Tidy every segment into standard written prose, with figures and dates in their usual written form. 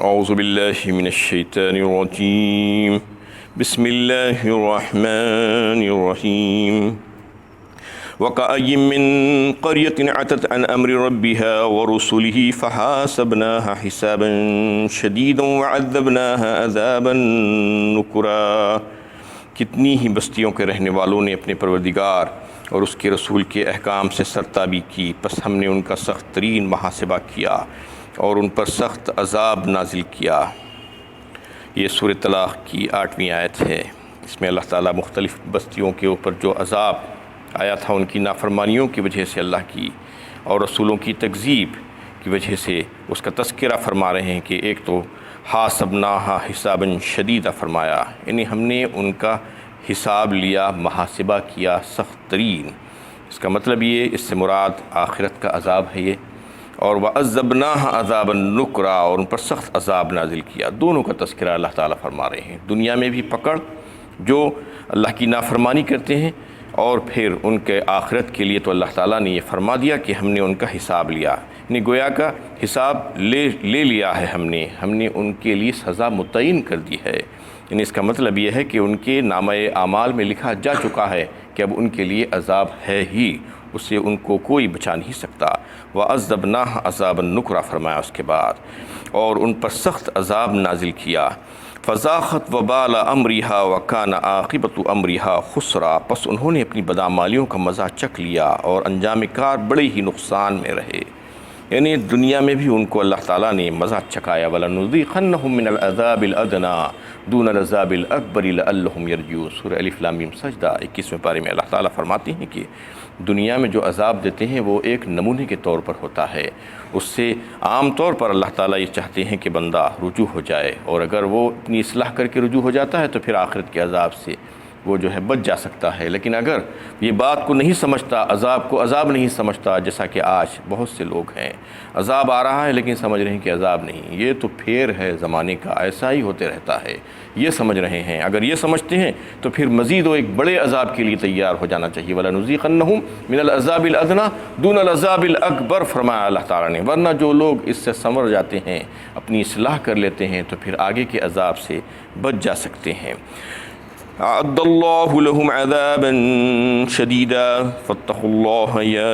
اعوذ باللہ من الشیطان الرجیم بسم اللہ الرحمن الرحیم وَكَأَيٍّ مِّن قَرْيَةٍ عَتَتْ عَنْ أَمْرِ رَبِّهَا وَرُسُلِهِ فَحَاسَبْنَاهَا حِسَابًا شَدِيدًا وَعَذَّبْنَاهَا عَذَابًا نُكْرًا۔ کتنی ہی بستیوں کے رہنے والوں نے اپنے پروردگار اور اس کے رسول کے احکام سے سرتابی کی، پس ہم نے ان کا سخت ترین محاسبہ کیا اور ان پر سخت عذاب نازل کیا۔ یہ سورۃ طلاق کی 8ویں آیت ہے۔ اس میں اللہ تعالیٰ مختلف بستیوں کے اوپر جو عذاب آیا تھا ان کی نافرمانیوں کی وجہ سے اللہ کی اور رسولوں کی تکذیب کی وجہ سے اس کا تذکرہ فرما رہے ہیں کہ ایک تو حاسبناہا حسابا شدیدا فرمایا، یعنی ہم نے ان کا حساب لیا، محاسبہ کیا سخت ترین۔ اس کا مطلب یہ، اس سے مراد آخرت کا عذاب ہے یہ، اور وَعَذَّبْنَاهَا عَذَابًا نُكْرًا، اور ان پر سخت عذاب نازل کیا۔ دونوں کا تذکرہ اللہ تعالیٰ فرما رہے ہیں، دنیا میں بھی پکڑ جو اللہ کی نافرمانی کرتے ہیں، اور پھر ان کے آخرت کے لیے تو اللہ تعالیٰ نے یہ فرما دیا کہ ہم نے ان کا حساب لیا، یعنی گویا کا حساب لے لیا ہے ہم نے ان کے لیے سزا متعین کر دی ہے۔ یعنی اس کا مطلب یہ ہے کہ ان کے نامہ اعمال میں لکھا جا چکا ہے کہ اب ان کے لیے عذاب ہے ہی، اس سے ان کو کوئی بچا نہیں سکتا۔ وَعَذَّبْنَاهَا عَذَابًا نُكْرًا فرمایا اس کے بعد، اور ان پر سخت عذاب نازل کیا۔ فَذَاقَتْ وَبَالَ أَمْرِهَا وَكَانَ عَاقِبَةُ أَمْرِهَا خُسْرًا، پس انہوں نے اپنی بدعمالیوں کا مزہ چکھ لیا اور انجام کار بڑے ہی نقصان میں رہے۔ یعنی دنیا میں بھی ان کو اللہ تعالیٰ نے مزہ چکھایا۔ وَلَنُذِيقَنَّهُم مِّنَ الْعَذَابِ الْأَدْنَىٰ دُونَ الْعَذَابِ الْأَكْبَرِ لَعَلَّهُمْ يَرْجِعُونَ۔ سورہ الف لام میم سجدہ 21ویں پارے میں اللہ تعالیٰ فرماتے ہیں کہ دنیا میں جو عذاب دیتے ہیں وہ ایک نمونے کے طور پر ہوتا ہے، اس سے عام طور پر اللہ تعالیٰ یہ چاہتے ہیں کہ بندہ رجوع ہو جائے، اور اگر وہ اپنی اصلاح کر کے رجوع ہو جاتا ہے تو پھر آخرت کے عذاب سے وہ جو ہے بچ جا سکتا ہے۔ لیکن اگر یہ بات کو نہیں سمجھتا، عذاب کو عذاب نہیں سمجھتا، جیسا کہ آج بہت سے لوگ ہیں، عذاب آ رہا ہے لیکن سمجھ رہے ہیں کہ عذاب نہیں، یہ تو پھیر ہے زمانے کا، ایسا ہی ہوتے رہتا ہے، یہ سمجھ رہے ہیں۔ اگر یہ سمجھتے ہیں تو پھر مزید وہ ایک بڑے عذاب کے لیے تیار ہو جانا چاہیے۔ وَلَنُذِيقَنَّهُم مِّنَ الْعَذَابِ الْأَدْنَىٰ دُونَ الْعَذَابِ الْأَكْبَرِ فرمایا اللہ تعالیٰ نے، ورنہ جو لوگ اس سے سنور جاتے ہیں، اپنی اصلاح کر لیتے ہیں، تو پھر آگے کے عذاب سے بچ جا سکتے ہیں۔ أعد الله لهم عذابا شديدا فاتقوا الله يا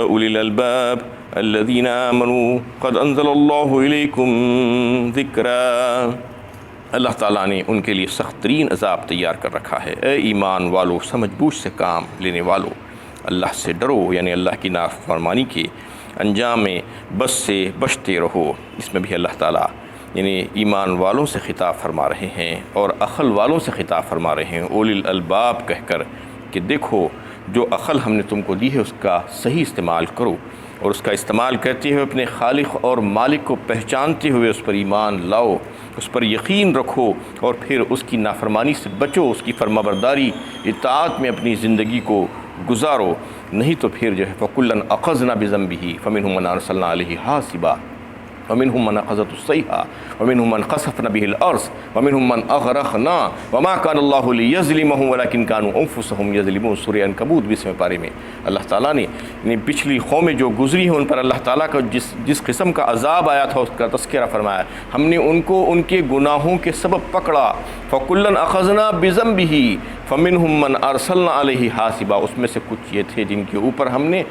أولي الألباب الذين آمنوا قد أنزل الله إليكم ذكرا۔ اللہ تعالیٰ نے ان کے لیے سخت ترین عذاب تیار کر رکھا ہے۔ اے ایمان والو، سمجھ بوجھ سے کام لینے والو، اللہ سے ڈرو، یعنی اللہ کی نافرمانی کے انجام میں بس سے بچتے رہو۔ اس میں بھی اللہ تعالیٰ یعنی ایمان والوں سے خطاب فرما رہے ہیں اور عقل والوں سے خطاب فرما رہے ہیں، اولی الالباب کہہ کر، کہ دیکھو جو عقل ہم نے تم کو دی ہے اس کا صحیح استعمال کرو، اور اس کا استعمال کرتے ہوئے اپنے خالق اور مالک کو پہچانتے ہوئے اس پر ایمان لاؤ، اس پر یقین رکھو، اور پھر اس کی نافرمانی سے بچو، اس کی فرمانبرداری اطاعت میں اپنی زندگی کو گزارو، نہیں تو پھر جو ہے فَكُلًّا أَخَذْنَا بِذَنبِهِ فَمِنْهُم مَّنْ أَرْسَلْنَا عَلَيْهِ حَاصِبًا وَمِنْهُم مَّنْ أَخَذَتْهُ الصَّيْحَةُ وَمِنْهُم مَّنْ خَسَفْنَا بِهِ الْأَرْضَ وَمِنْهُم مَّنْ أَغْرَقْنَا وَمَا كَانَ اللَّهُ لِيَظْلِمَهُمْ وَلَكِنْ كَانُوا أَنفُسَهُمْ يَظْلِمُونَ۔ سورہ عنکبوت 20ویں پارے میں اللہ تعالیٰ نے پچھلی قومیں جو گزری ہیں ان پر اللہ تعالیٰ کا جس قسم کا عذاب آیا تھا اس کا تذکرہ فرمایا، ہم نے ان کو ان کے گناہوں کے سبب پکڑا۔ فَكُلًّا أَخَذْنَا بِذَنبِهِ فَمِنْهُم مَّنْ أَرْسَلْنَا عَلَيْهِ حَاصِبًا، اس میں سے کچھ یہ تھے جن کے اوپر ہم نے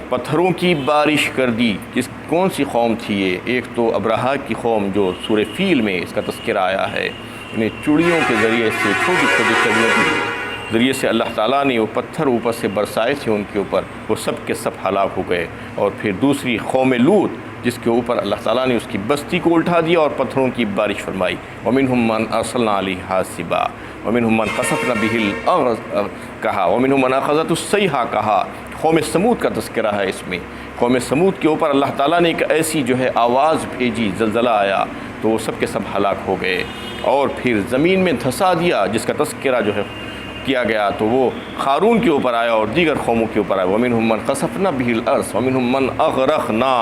پتھروں کی بارش کر دی۔ کون سی قوم تھی یہ؟ ایک تو ابرہا کی قوم جو سورہ فیل میں اس کا تذکرہ آیا ہے، انہیں چڑیوں کے ذریعے سے، چھوٹی چھوٹی چڑیوں کے ذریعے سے اللہ تعالیٰ نے وہ پتھر اوپر سے برسائے تھے ان کے اوپر، وہ سب کے سب ہلاک ہو گئے۔ اور پھر دوسری قوم لوط جس کے اوپر اللہ تعالیٰ نے اس کی بستی کو الٹا دیا اور پتھروں کی بارش فرمائی۔ وَمِنْهُم مَّنْ أَرْسَلْنَا عَلَيْهِ حَاصِبًا وَمِنْهُم مَّنْ خَسَفْنَا بِهِ الْأَرْضَ کہا، وَمِنْهُم مَّنْ أَخَذَتْهُ الصَّيْحَةُ کہا۔ قوم سمود کا تذکرہ ہے اس میں۔ قوم سمود کے اوپر اللہ تعالیٰ نے ایک ایسی جو ہے آواز بھیجی، زلزلہ آیا تو وہ سب کے سب ہلاک ہو گئے، اور پھر زمین میں دھسا دیا جس کا تذکرہ جو ہے کیا گیا تو وہ قارون کے اوپر آیا اور دیگر قوموں کے اوپر آیا۔ وَمِنْهُم مَّنْ خَسَفْنَا بِهِ الْأَرْضَ وَمِنْهُم مَّنْ أَغْرَقْنَا،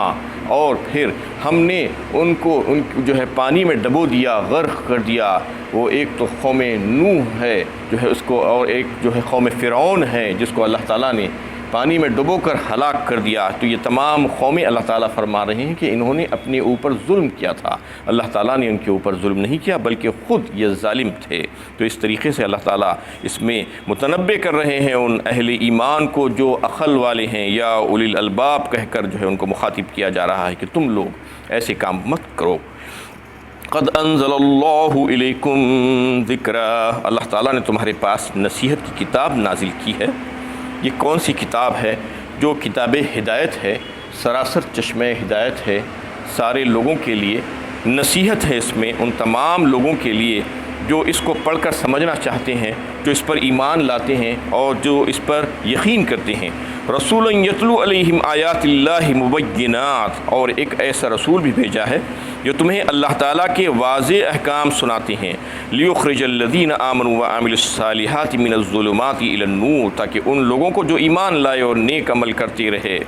اور پھر ہم نے ان کو جو ہے پانی میں ڈبو دیا، غرق کر دیا۔ وہ ایک تو قوم نوح ہے جو ہے اس کو، اور ایک جو ہے قوم فرعون ہے جس کو اللہ تعالیٰ نے پانی میں ڈبو کر ہلاک کر دیا۔ تو یہ تمام قومیں اللہ تعالیٰ فرما رہے ہیں کہ انہوں نے اپنے اوپر ظلم کیا تھا، اللہ تعالیٰ نے ان کے اوپر ظلم نہیں کیا بلکہ خود یہ ظالم تھے۔ تو اس طریقے سے اللہ تعالیٰ اس میں متنبع کر رہے ہیں ان اہل ایمان کو جو عقل والے ہیں، یا اولی الالباب کہہ کر جو ہے ان کو مخاطب کیا جا رہا ہے کہ تم لوگ ایسے کام مت کرو۔ قد انزل اللہ الیکم ذکرا، اللہ تعالیٰ نے تمہارے پاس نصیحت کی کتاب نازل کی ہے۔ یہ کون سی کتاب ہے؟ جو کتاب ہدایت ہے، سراسر چشمہ ہدایت ہے سارے لوگوں کے لیے، نصیحت ہے اس میں ان تمام لوگوں کے لیے جو اس کو پڑھ کر سمجھنا چاہتے ہیں، جو اس پر ایمان لاتے ہیں اور جو اس پر یقین کرتے ہیں۔ رسول یتلو علیہم آیات اللہ مبینات، اور ایک ایسا رسول بھی بھیجا ہے جو تمہیں اللہ تعالیٰ کے واضح احکام سناتے ہیں۔ لیخرج الذین آمنوا وعملوا الصالحات من الظلمات الی النور، تاکہ ان لوگوں کو جو ایمان لائے اور نیک عمل کرتے رہے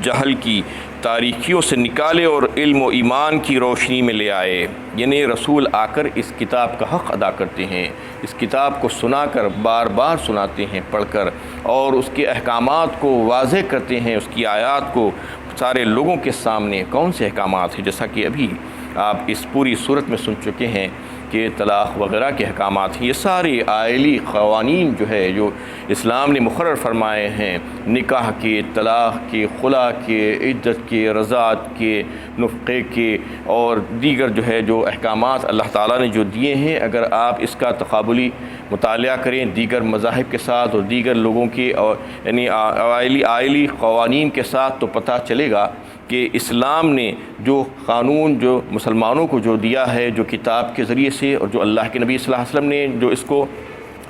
جہل کی تاریکیوں سے نکالے اور علم و ایمان کی روشنی میں لے آئے۔ یعنی رسول آ کر اس کتاب کا حق ادا کرتے ہیں، اس کتاب کو سنا کر بار بار سناتے ہیں پڑھ کر، اور اس کے احکامات کو واضح کرتے ہیں، اس کی آیات کو سارے لوگوں کے سامنے۔ کون سے احکامات ہیں؟ جیسا کہ ابھی آپ اس پوری صورت میں سن چکے ہیں کہ طلاق وغیرہ کے احکامات ہیں، یہ سارے آئلی قوانین جو ہے جو اسلام نے مقرر فرمائے ہیں، نکاح کے، طلاق کے، خلا کے، عدت کے، رضاعت کے، نفقے کے اور دیگر جو ہے جو احکامات اللہ تعالیٰ نے جو دیے ہیں، اگر آپ اس کا تقابلی مطالعہ کریں دیگر مذاہب کے ساتھ اور دیگر لوگوں کے اور یعنی آئلی قوانین کے ساتھ، تو پتہ چلے گا کہ اسلام نے جو قانون جو مسلمانوں کو جو دیا ہے، جو کتاب کے ذریعے سے، اور جو اللہ کے نبی صلی اللہ علیہ وسلم نے جو اس کو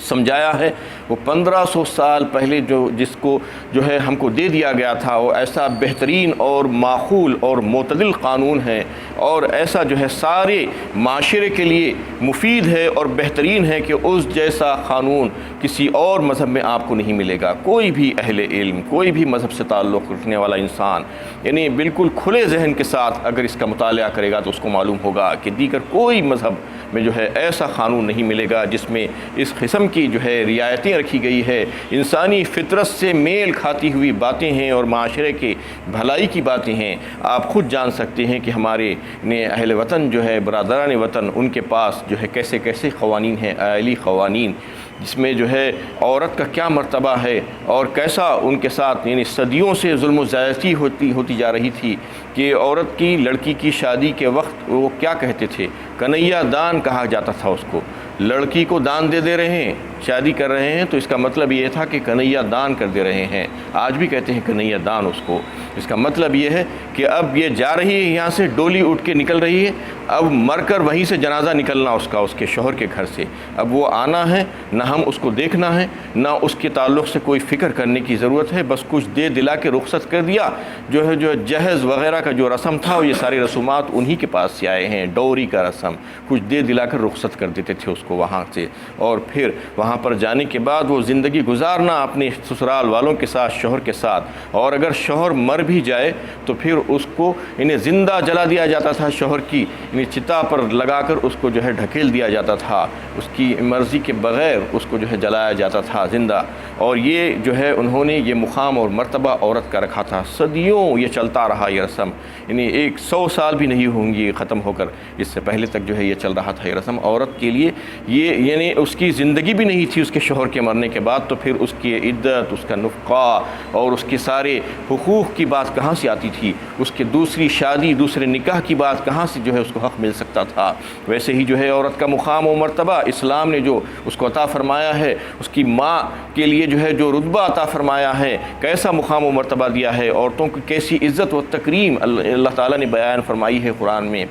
سمجھایا ہے، وہ 1500 سال پہلے جس کو جو ہے ہم کو دے دیا گیا تھا، وہ ایسا بہترین اور معقول اور معتدل قانون ہے، اور ایسا جو ہے سارے معاشرے کے لیے مفید ہے اور بہترین ہے کہ اس جیسا قانون کسی اور مذہب میں آپ کو نہیں ملے گا۔ کوئی بھی اہل علم، کوئی بھی مذہب سے تعلق رکھنے والا انسان یعنی بالکل کھلے ذہن کے ساتھ اگر اس کا مطالعہ کرے گا تو اس کو معلوم ہوگا کہ دیگر کوئی مذہب میں جو ہے ایسا قانون نہیں ملے گا جس میں اس قسم کی جو ہے رعایتیں رکھی گئی ہے، انسانی فطرت سے میل کھاتی ہوئی باتیں ہیں اور معاشرے کی بھلائی کی باتیں ہیں۔ آپ خود جان سکتے ہیں کہ ہمارے اہل وطن جو ہے، برادران وطن، ان کے پاس جو ہے کیسے کیسے قوانین ہیں، آئلی قوانین، جس میں جو ہے عورت کا کیا مرتبہ ہے اور کیسا ان کے ساتھ یعنی صدیوں سے ظلم و زیادتی ہوتی جا رہی تھی کہ عورت کی، لڑکی کی شادی کے وقت وہ کیا کہتے تھے؟ کنیا دان کہا جاتا تھا اس کو۔ لڑکی کو دان دے رہے ہیں، شادی کر رہے ہیں، تو اس کا مطلب یہ تھا کہ کنیا دان کر دے رہے ہیں۔ آج بھی کہتے ہیں کنیا دان اس کو۔ اس کا مطلب یہ ہے کہ اب یہ جا رہی ہے یہاں سے، ڈولی اٹھ کے نکل رہی ہے، اب مر کر وہیں سے جنازہ نکلنا اس کا، اس کے شوہر کے گھر سے۔ اب وہ آنا ہے، نہ ہم اس کو دیکھنا ہے، نہ اس کے تعلق سے کوئی فکر کرنے کی ضرورت ہے، بس کچھ دے دلا کے رخصت کر دیا۔ جو جہیز وغیرہ کا جو رسم تھا، یہ سارے رسومات انہی کے پاس سے آئے ہیں۔ ڈوری کا رسم، کچھ دے دلا کر رخصت کر دیتے تھے اس کو وہاں سے، اور پھر وہاں پر جانے کے بعد وہ زندگی گزارنا اپنے سسرال والوں کے ساتھ، شوہر کے ساتھ۔ اور اگر شوہر مر بھی جائے تو پھر اس کو انہیں زندہ جلا دیا جاتا تھا، شوہر کی چتا پر لگا کر اس کو جو ہے ڈھکیل دیا جاتا تھا، اس کی مرضی کے بغیر اس کو جو ہے جلایا جاتا تھا زندہ۔ اور یہ جو ہے انہوں نے یہ مقام اور مرتبہ عورت کا رکھا تھا۔ صدیوں یہ چلتا رہا یہ رسم، یعنی 100 سال بھی نہیں ہوں گی ختم ہو کر، اس سے پہلے تک جو ہے یہ چل رہا تھا یہ رسم۔ عورت کے لیے یہ یعنی اس کی زندگی بھی نہیں تھی اس کے شوہر کے مرنے کے بعد، تو پھر اس کی عدت، اس کا نفقہ اور اس کے سارے حقوق کی بات کہاں سے آتی تھی؟ اس کے دوسری شادی، دوسرے نکاح کی بات کہاں سے جو ہے اس کو حق مل سکتا تھا؟ ویسے ہی جو ہے عورت کا مقام و مرتبہ اسلام نے جو اس کو عطا فرمایا ہے، اس کی ماں کے لیے جو ہے جو رتبہ عطا فرمایا ہے، کیسا مقام و مرتبہ دیا ہے، عورتوں کی کیسی عزت و تکریم اللہ تعالیٰ نے بیان فرمائی ہے قرآن میں۔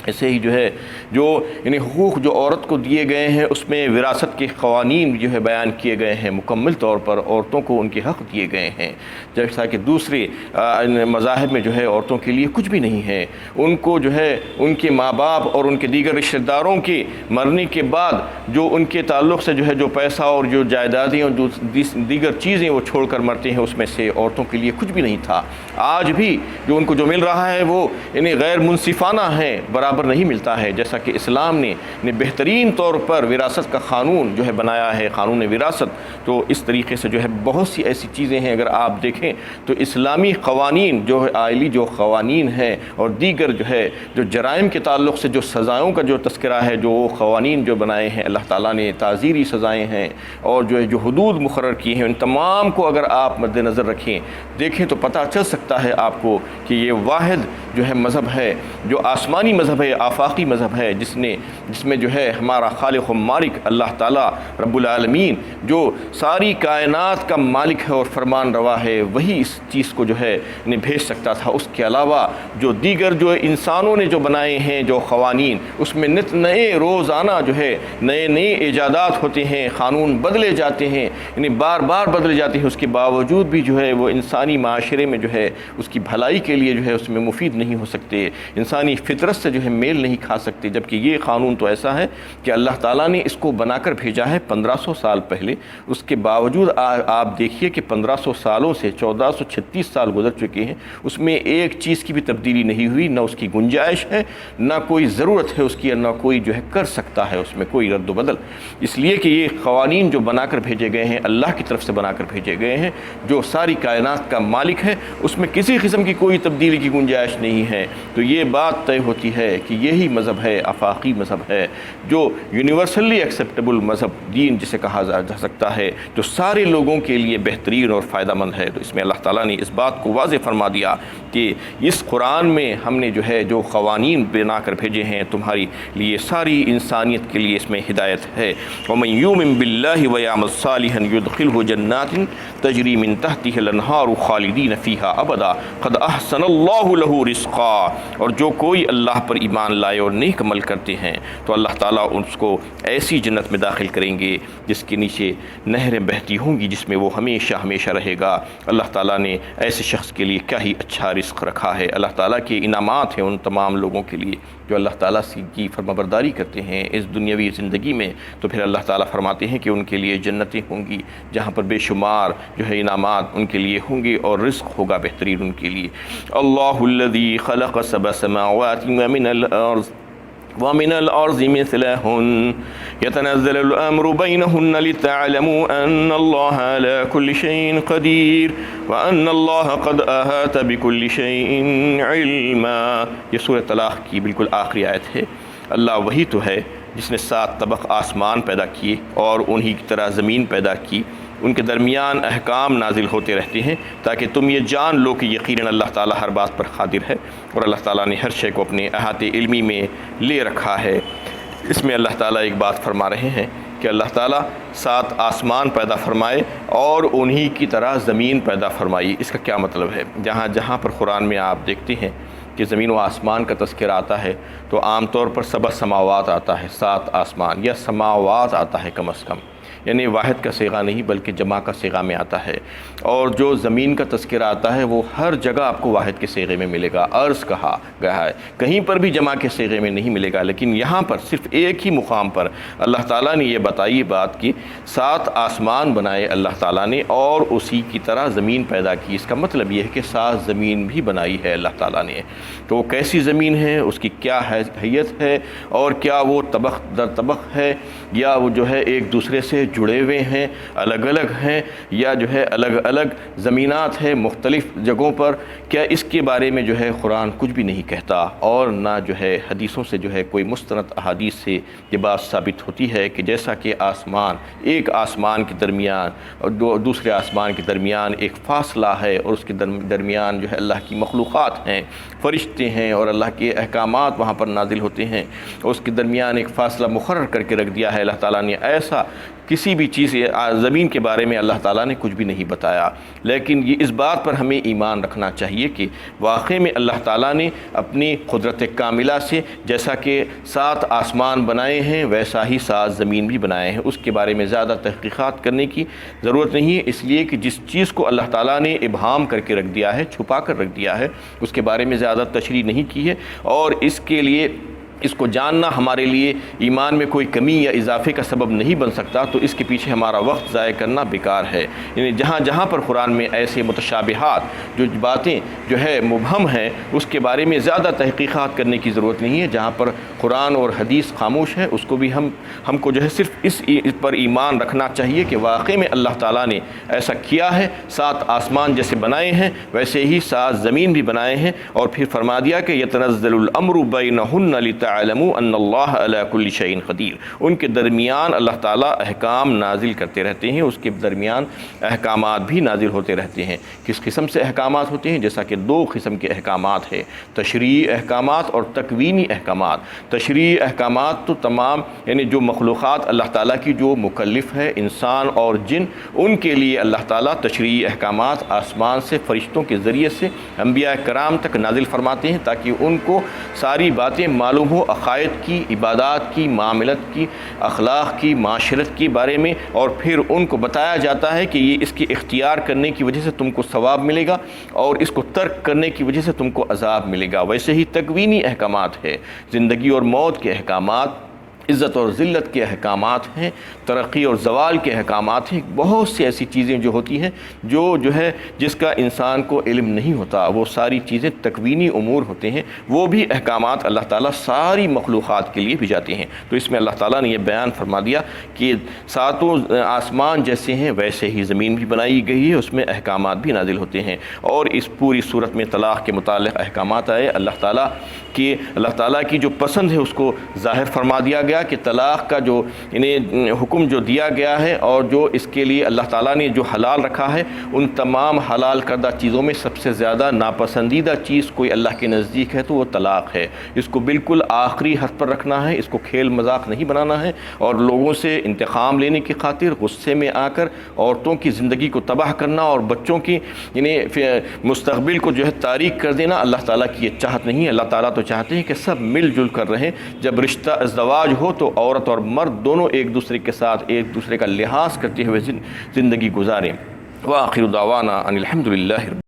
ایسے ہی جو ہے جو یعنی حقوق جو عورت کو دیے گئے ہیں، اس میں وراثت کے قوانین جو ہے بیان کیے گئے ہیں، مکمل طور پر عورتوں کو ان کے حق دیے گئے ہیں، جیسا کہ دوسرے مذاہب میں جو ہے عورتوں کے لیے کچھ بھی نہیں ہے۔ ان کو جو ہے ان کے ماں باپ اور ان کے دیگر رشتہ داروں کے مرنے کے بعد جو ان کے تعلق سے جو ہے جو پیسہ اور جو جائیدادیں اور جو دیگر چیزیں وہ چھوڑ کر مرتے ہیں، اس میں سے عورتوں کے لیے کچھ بھی نہیں تھا۔ آج بھی جو ان کو جو مل رہا ہے وہ انہیں غیر منصفانہ ہے، برابر نہیں ملتا ہے، جیسا کہ اسلام نے بہترین طور پر وراثت کا قانون جو ہے بنایا ہے، قانون وراثت۔ تو اس طریقے سے جو ہے بہت سی ایسی چیزیں ہیں، اگر آپ دیکھیں تو اسلامی قوانین جو ہے، آئلی جو قوانین ہیں اور دیگر جو ہے جو جرائم کے تعلق سے جو سزاؤں کا جو تذکرہ ہے، جو قوانین جو بنائے ہیں اللہ تعالیٰ نے، تعزیری سزائیں ہیں اور جو ہے جو حدود مقرر کی ہیں، ان تمام کو اگر آپ مد نظر رکھیں، دیکھیں تو پتہ چل سکتا ہے آپ کو کہ یہ واحد جو ہے مذہب ہے، جو آسمانی مذہب ہے، آفاقی مذہب ہے، جس میں جو ہے ہمارا خالق و مالک اللہ تعالیٰ رب العالمین جو ساری کائنات کا مالک ہے اور فرمان روا ہے، وہی اس چیز کو جو ہے انہیں بھیج سکتا تھا۔ اس کے علاوہ جو دیگر جو انسانوں نے جو بنائے ہیں جو قوانین، اس میں نت نئے روزانہ جو ہے نئے ایجادات ہوتے ہیں، قانون بدلے جاتے ہیں، انہیں بار بار بدلے جاتے ہیں، اس کے باوجود بھی جو ہے وہ انسانی معاشرے میں جو ہے اس کی بھلائی کے لیے جو ہے اس میں مفید نہیں ہو سکتے، انسانی فطرت سے جو ہے میل نہیں کھا سکتے۔ جبکہ یہ قانون تو ایسا ہے کہ اللہ تعالیٰ نے اس کو بنا کر بھیجا ہے 1500 سال پہلے، اس کے باوجود آپ دیکھیے کہ 1500 سالوں سے 1436 سال گزر چکے ہیں، اس میں ایک چیز کی بھی تبدیلی نہیں ہوئی، نہ اس کی گنجائش ہے، نہ کوئی ضرورت ہے اس کی، نہ کوئی جو ہے کر سکتا ہے اس میں کوئی رد و بدل۔ اس لیے کہ یہ قوانین جو بنا کر بھیجے گئے ہیں اللہ کی طرف سے بنا کر بھیجے گئے ہیں، جو ساری کائنات کا مالک ہے، اس میں کسی قسم کی کوئی تبدیلی کی گنجائش نہیں ہے۔ تو یہ بات طے ہوتی ہے کہ یہی مذہب ہے، آفاقی مذہب ہے، جو یونیورسلی ایکسیپٹیبل مذہب، دین جسے کہا جا سکتا ہے، جو سارے لوگوں کے لیے بہترین اور فائدہ مند ہے۔ تو اس میں اللہ تعالیٰ نے اس بات کو واضح فرما دیا کہ اس قرآن میں ہم نے جو ہے جو قوانین بنا کر بھیجے ہیں تمہاری لیے، ساری انسانیت کے لیے اس میں ہدایت ہے۔ وَمَن يُؤْمِن بِاللَّهِ وَيَعْمَلْ صَالِحًا يُدْخِلْهُ جَنَّاتٍ تَجْرِي مِن تَحْتِهَا الْأَنْهَارُ خَالِدِينَ فِيهَا أَبَدًا قَدْ أَحْسَنَ اللَّهُ لَهُ رِزْقًا۔ اور جو کوئی اللہ پر ایمان لائے اور نیک عمل کرتے ہیں تو اللہ تعالیٰ اس کو ایسی جنت میں داخل کریں گے جس کے نیچے نہریں بہتی ہوں گی، جس میں وہ ہمیشہ ہمیشہ رہے گا۔ اللہ تعالیٰ نے ایسے شخص کے لیے کیا ہی اچھا رزق رکھا ہے۔ اللہ تعالیٰ کے انعامات ہیں ان تمام لوگوں کے لیے جو اللہ تعالیٰ کی فرمانبرداری کرتے ہیں اس دنیاوی زندگی میں، تو پھر اللہ تعالیٰ فرماتے ہیں کہ ان کے لیے جنتیں ہوں گی جہاں پر بے شمار جو ہے انعامات ان کے لیے ہوں گے اور رزق ہوگا بہترین ان کے لیے۔ اللہ الذی خلق سبع سماوات ومن الأرض مثلهن يتنزل الأمر بينهن لتعلموا أن الله على كل شيء قدير وأن الله قد أحاط بكل شيء علما۔ یہ سورۃ طلاق کی بالکل آخری آیت ہے۔ اللہ وہی تو ہے جس نے 7 طبق آسمان پیدا کیے اور انہی کی طرح زمین پیدا کی، ان کے درمیان احکام نازل ہوتے رہتے ہیں تاکہ تم یہ جان لو کہ یقیناً اللہ تعالیٰ ہر بات پر قادر ہے اور اللہ تعالیٰ نے ہر شے کو اپنے احاطے علمی میں لے رکھا ہے۔ اس میں اللہ تعالیٰ ایک بات فرما رہے ہیں کہ اللہ تعالیٰ 7 آسمان پیدا فرمائے اور انہی کی طرح زمین پیدا فرمائی۔ اس کا کیا مطلب ہے؟ جہاں جہاں پر قرآن میں آپ دیکھتے ہیں کہ زمین و آسمان کا تذکرہ آتا ہے تو عام طور پر 7 سماوات آتا ہے، 7 آسمان یا سماوات آتا ہے کم از کم، یعنی واحد کا صیغہ نہیں بلکہ جمع کا صیغہ میں آتا ہے۔ اور جو زمین کا تذکرہ آتا ہے وہ ہر جگہ آپ کو واحد کے صیغے میں ملے گا، عرض کہا گیا ہے، کہیں پر بھی جمع کے صیغے میں نہیں ملے گا۔ لیکن یہاں پر صرف ایک ہی مقام پر اللہ تعالیٰ نے یہ بتائی بات کہ 7 آسمان بنائے اللہ تعالیٰ نے اور اسی کی طرح زمین پیدا کی۔ اس کا مطلب یہ ہے کہ 7 زمین بھی بنائی ہے اللہ تعالیٰ نے۔ تو وہ کیسی زمین ہے، اس کی کیا حیثیت ہے اور کیا وہ طبق در طبق ہے یا وہ جو ہے ایک دوسرے سے جڑے ہوئے ہیں، الگ الگ ہیں، یا جو ہے الگ الگ زمینات ہیں مختلف جگہوں پر، کیا اس کے بارے میں جو ہے قرآن کچھ بھی نہیں کہتا اور نہ جو ہے حدیثوں سے جو ہے کوئی مستند احادیث سے یہ بات ثابت ہوتی ہے کہ جیسا کہ آسمان، ایک آسمان کے درمیان اور دوسرے آسمان کے درمیان ایک فاصلہ ہے اور اس کے درمیان جو ہے اللہ کی مخلوقات ہیں، فرشتے ہیں اور اللہ کے احکامات وہاں پر نازل ہوتے ہیں، اور اس کے درمیان ایک فاصلہ مقرر کر کے رکھ دیا ہے اللہ تعالیٰ نے۔ ایسا کسی بھی چیز زمین کے بارے میں اللہ تعالیٰ نے کچھ بھی نہیں بتایا، لیکن یہ اس بات پر ہمیں ایمان رکھنا چاہیے کہ واقعی میں اللہ تعالیٰ نے اپنی قدرت کاملہ سے جیسا کہ 7 آسمان بنائے ہیں ویسا ہی 7 زمین بھی بنائے ہیں۔ اس کے بارے میں زیادہ تحقیقات کرنے کی ضرورت نہیں ہے، اس لیے کہ جس چیز کو اللہ تعالیٰ نے ابہام کر کے رکھ دیا ہے، چھپا کر رکھ دیا ہے، اس کے بارے میں زیادہ تشریح نہیں کی ہے، اور اس کے لیے اس کو جاننا ہمارے لیے ایمان میں کوئی کمی یا اضافے کا سبب نہیں بن سکتا، تو اس کے پیچھے ہمارا وقت ضائع کرنا بیکار ہے۔ یعنی جہاں جہاں پر قرآن میں ایسے متشابہات جو باتیں جو ہے مبہم ہیں، اس کے بارے میں زیادہ تحقیقات کرنے کی ضرورت نہیں ہے۔ جہاں پر قرآن اور حدیث خاموش ہے، اس کو بھی ہم کو جو ہے صرف اس پر ایمان رکھنا چاہیے کہ واقعی میں اللہ تعالیٰ نے ایسا کیا ہے، 7 آسمان جیسے بنائے ہیں ویسے ہی 7 زمین بھی بنائے ہیں، اور پھر فرما دیا کہ یتنزل الامر بینہن لتعلموا ان اللہ علی کل شیء قدیر۔ ان کے درمیان اللہ تعالیٰ احکام نازل کرتے رہتے ہیں، اس کے درمیان احکامات بھی نازل ہوتے رہتے ہیں۔ کس قسم سے احکامات ہوتے ہیں؟ جیسا کہ 2 قسم کے احکامات ہیں، تشریعی احکامات اور تکوینی احکامات۔ تشریعی احکامات تو تمام یعنی جو مخلوقات اللہ تعالیٰ کی جو مکلف ہے، انسان اور جن، ان کے لیے اللہ تعالیٰ تشریعی احکامات آسمان سے فرشتوں کے ذریعے سے انبیاء کرام تک نازل فرماتے ہیں، تاکہ ان کو ساری باتیں معلوم ہو، عقائد کی، عبادات کی، معاملت کی، اخلاق کی، معاشرت کے بارے میں، اور پھر ان کو بتایا جاتا ہے کہ یہ اس کی اختیار کرنے کی وجہ سے تم کو ثواب ملے گا، اور اس کو ترک کرنے کی وجہ سے تم کو عذاب ملے گا۔ ویسے ہی تکوینی احکامات ہے، زندگی اور موت کے احکامات، عزت اور ذلت کے احکامات ہیں، ترقی اور زوال کے احکامات ہیں۔ بہت سی ایسی چیزیں جو ہوتی ہیں جو ہے جس کا انسان کو علم نہیں ہوتا، وہ ساری چیزیں تکوینی امور ہوتے ہیں، وہ بھی احکامات اللہ تعالیٰ ساری مخلوقات کے لیے بھی جاتے ہیں۔ تو اس میں اللہ تعالیٰ نے یہ بیان فرما دیا کہ 7 آسمان جیسے ہیں ویسے ہی زمین بھی بنائی گئی ہے، اس میں احکامات بھی نازل ہوتے ہیں۔ اور اس پوری صورت میں طلاق کے متعلق احکامات آئے، اللہ تعالیٰ کی جو پسند ہے اس کو ظاہر فرما دیا گیا کہ طلاق کا جو انہیں حکم جو دیا گیا ہے، اور جو اس کے لیے اللہ تعالیٰ نے جو حلال رکھا ہے، ان تمام حلال کردہ چیزوں میں سب سے زیادہ ناپسندیدہ چیز کوئی اللہ کے نزدیک ہے تو وہ طلاق ہے۔ اس کو بالکل آخری حد پر رکھنا ہے، اس کو کھیل مذاق نہیں بنانا ہے، اور لوگوں سے انتقام لینے کی خاطر غصے میں آ کر عورتوں کی زندگی کو تباہ کرنا اور بچوں کی مستقبل کو جو ہے تاریک کر دینا اللہ تعالیٰ کی یہ چاہت نہیں ہے۔ اللہ تعالیٰ تو چاہتے ہیں کہ سب مل جل کر رہیں۔ جب رشتہ ازدواج ہو تو عورت اور مرد دونوں ایک دوسرے کے ساتھ ایک دوسرے کا لحاظ کرتے ہوئے زندگی گزاریں۔ وآخر دعوانا ان الحمد للہ۔